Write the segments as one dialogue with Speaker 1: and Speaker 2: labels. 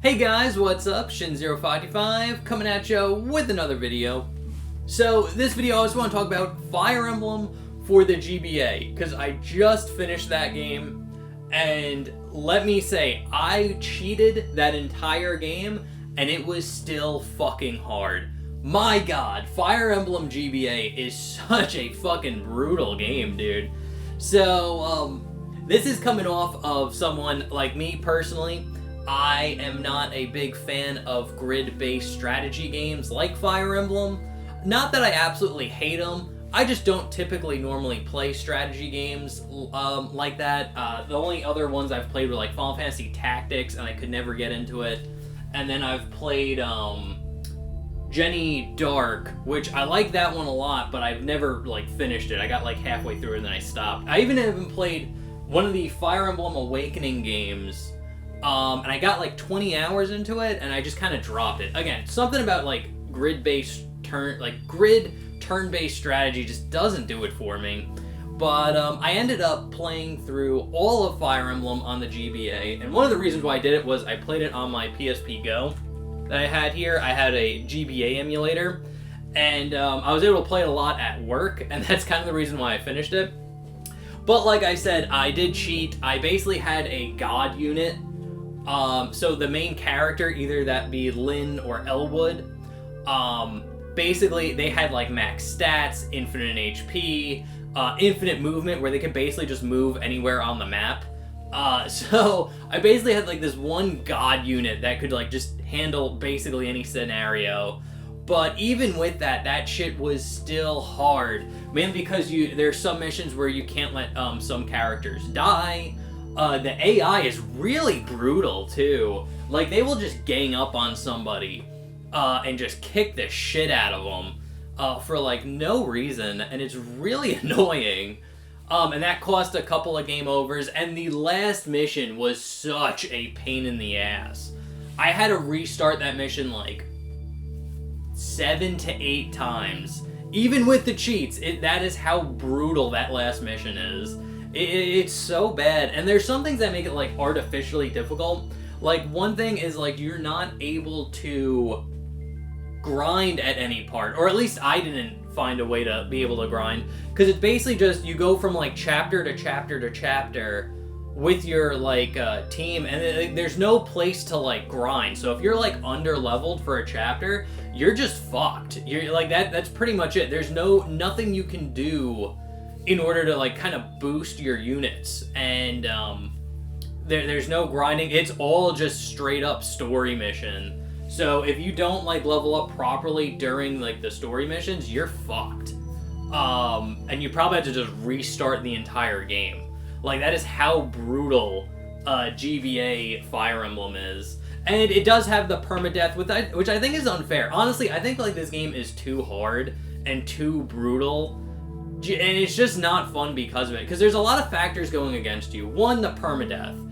Speaker 1: Hey guys, what's up? Shin0525 coming at you with another video. So this video I just want to talk about Fire Emblem for the GBA, because I just finished that game, and let me say, I cheated that entire game, and it was still fucking hard. My god, Fire Emblem GBA is such a fucking brutal game, dude. So, this is coming off of someone like me personally. I am not a big fan of grid-based strategy games like Fire Emblem. Not that I absolutely hate them, I just don't typically normally play strategy games like that. The only other ones I've played were like Final Fantasy Tactics, and I could never get into it. And then I've played Jenny Dark, which I like that one a lot, but I've never like finished it. I got like halfway through and then I stopped. I even haven't played one of the Fire Emblem Awakening games, and I got like 20 hours into it, and I just kind of dropped it. Again, something about like grid-based turn-based strategy just doesn't do it for me. But I ended up playing through all of Fire Emblem on the GBA, and one of the reasons why I did it was I played it on my PSP Go that I had here. I had a GBA emulator, and I was able to play it a lot at work, and that's kind of the reason why I finished it. But like I said, I did cheat. I basically had a god unit. So the main character, either that be Lynn or Elwood, basically they had like max stats, infinite HP, infinite movement, where they could basically just move anywhere on the map. So I basically had like this one god unit that could like just handle basically any scenario. But even with that, that shit was still hard, mainly because there's some missions where you can't let some characters die. The AI is really brutal too. Like, they will just gang up on somebody and just kick the shit out of them for like no reason, and it's really annoying. And that cost a couple of game overs, and the last mission was such a pain in the ass. I had to restart that mission like 7 to 8 times. Even with the cheats, that is how brutal that last mission is. It's so bad, and there's some things that make it like artificially difficult. Like, one thing is like you're not able to grind at any part, or at least I didn't find a way to be able to grind, because it's basically just you go from like chapter to chapter to chapter with your like team, and there's no place to like grind. So if you're like under leveled for a chapter, you're just fucked. You're like that's pretty much it. There's nothing you can do in order to like kind of boost your units, and there's no grinding. It's all just straight up story mission. So if you don't like level up properly during like the story missions, you're fucked. And you probably have to just restart the entire game. Like, that is how brutal GBA Fire Emblem is. And it does have the permadeath, which I think is unfair. Honestly, I think like this game is too hard and too brutal, and it's just not fun because of it. Because there's a lot of factors going against you. One, the permadeath.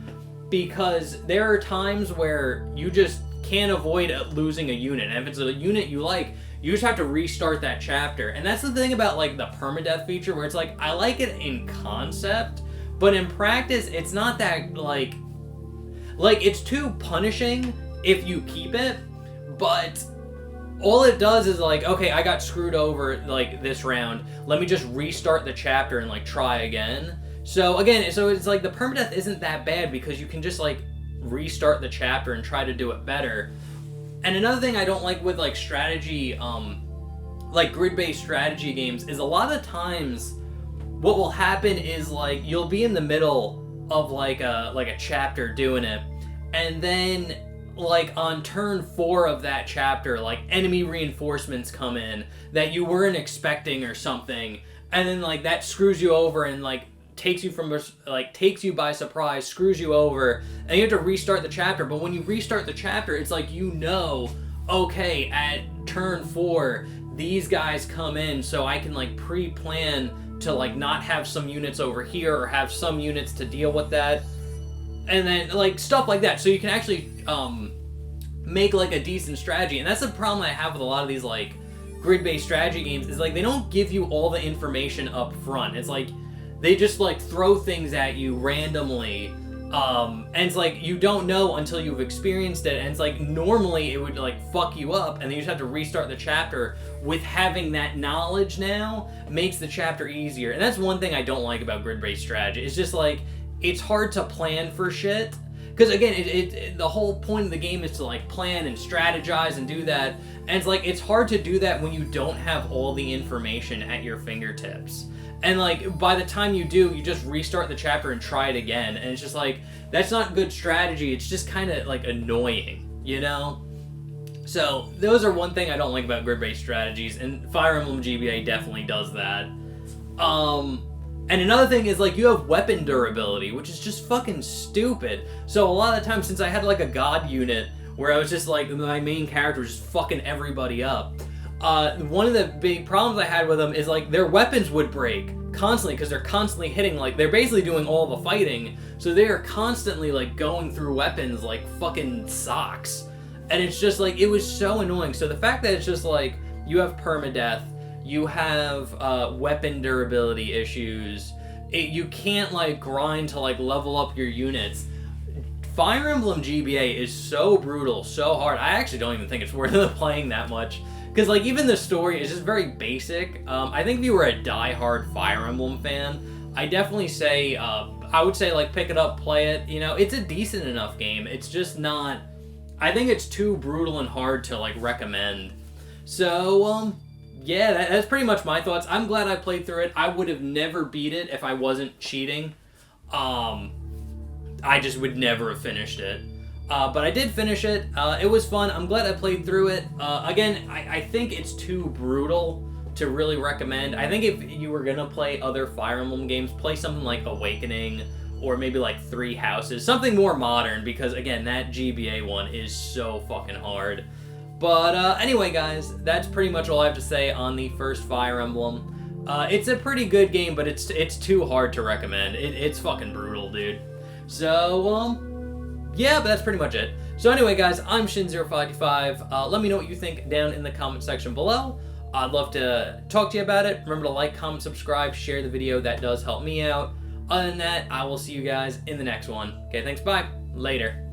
Speaker 1: Because there are times where you just can't avoid losing a unit. And if it's a unit you like, you just have to restart that chapter. And that's the thing about like the permadeath feature, where it's like, I like it in concept, but in practice, it's not that like it's too punishing if you keep it, but all it does is like, okay, I got screwed over like this round, let me just restart the chapter and like try again. So again, so it's like the permadeath isn't that bad because you can just like restart the chapter and try to do it better. And another thing I don't like with like strategy, like grid-based strategy games, is a lot of times what will happen is like you'll be in the middle of like a chapter doing it, and then like on turn 4 of that chapter, like enemy reinforcements come in that you weren't expecting or something, and then like that screws you over and like takes you by surprise, screws you over, and you have to restart the chapter. But when you restart the chapter, it's like, okay, at turn 4 these guys come in, so I can like pre-plan to like not have some units over here or have some units to deal with that, and then like stuff like that, so you can actually make like a decent strategy. And that's the problem I have with a lot of these like grid-based strategy games, is like they don't give you all the information up front. It's like they just like throw things at you randomly, And it's like, you don't know until you've experienced it, and it's like, normally it would like fuck you up, and then you just have to restart the chapter. With having that knowledge now, makes the chapter easier. And that's one thing I don't like about grid-based strategy. It's just like, it's hard to plan for shit. Because again, the whole point of the game is to like plan and strategize and do that. And it's like, it's hard to do that when you don't have all the information at your fingertips. And like, by the time you do, you just restart the chapter and try it again. And it's just like, that's not good strategy. It's just kind of like annoying, you know? So those are one thing I don't like about grid-based strategies, and Fire Emblem GBA definitely does that. And another thing is, like, you have weapon durability, which is just fucking stupid. So a lot of the time, since I had like a god unit where I was just like, my main character was just fucking everybody up, one of the big problems I had with them is like their weapons would break constantly because they're constantly hitting, like they're basically doing all the fighting, so they are constantly like going through weapons like fucking socks. And it's just like, it was so annoying. So the fact that it's just like, you have permadeath, you have weapon durability issues, you can't like grind to like level up your units. Fire Emblem GBA is so brutal, so hard. I actually don't even think it's worth playing that much. Because like, even the story is just very basic. I think if you were a die-hard Fire Emblem fan, I definitely say, I would say like, pick it up, play it. You know, it's a decent enough game. It's just not, I think it's too brutal and hard to like recommend. So, yeah, that's pretty much my thoughts. I'm glad I played through it. I would have never beat it if I wasn't cheating. I just would never have finished it. But I did finish it. It was fun. I'm glad I played through it. Again, I think it's too brutal to really recommend. I think if you were gonna play other Fire Emblem games, play something like Awakening, or maybe like Three Houses, something more modern, because again, that GBA one is so fucking hard. But anyway, guys, that's pretty much all I have to say on the first Fire Emblem. It's a pretty good game, but it's too hard to recommend. It's fucking brutal, dude. So, yeah, but that's pretty much it. So anyway, guys, I'm Shin0585. Let me know what you think down in the comment section below. I'd love to talk to you about it. Remember to like, comment, subscribe, share the video. That does help me out. Other than that, I will see you guys in the next one. Okay, thanks, bye. Later.